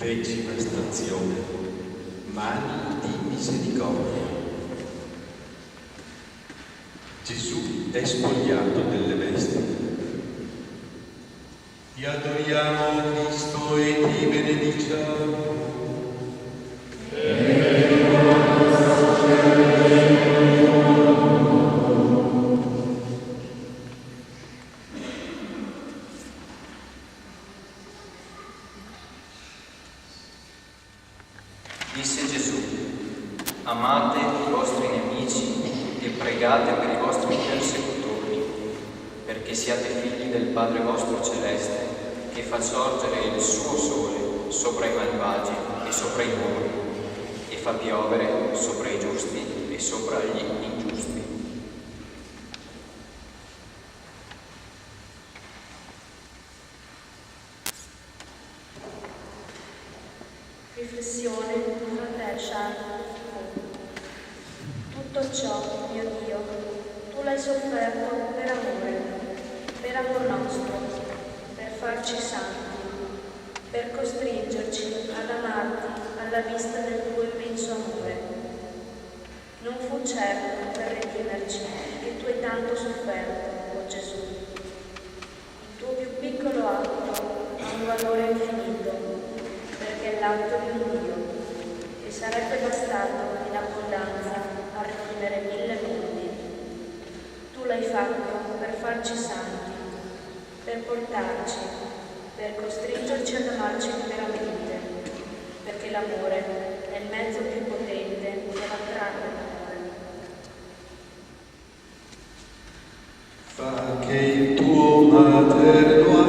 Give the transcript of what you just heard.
Decima stazione. Mani di misericordia. Gesù è spogliato delle vesti. Ti adoriamo, Cristo, e ti benediciamo. Disse Gesù: amate i vostri nemici e pregate per i vostri persecutori, perché siate figli del Padre vostro celeste, che fa sorgere il suo sole sopra i malvagi e sopra i buoni, e fa piovere sopra i giusti e sopra gli ingiusti. Riflessione di Fratel Charles. Tutto ciò, mio Dio, tu l'hai sofferto per amor nostro, per farci santi, per costringerci ad amarti alla vista del tuo immenso amore. Non fu certo per redimerci che tu hai tanto sofferto, o Gesù. Il tuo più piccolo atto ha un valore infinito, perché è l'atto di un Dio, che sarebbe bastato in abbondanza a redimere 1000 mondi. Tu l'hai fatto per farci santi, per portarci, per costringerci ad amarci veramente, perché l'amore è il mezzo più potente per attrarre l'amore. Fa che il tuo materno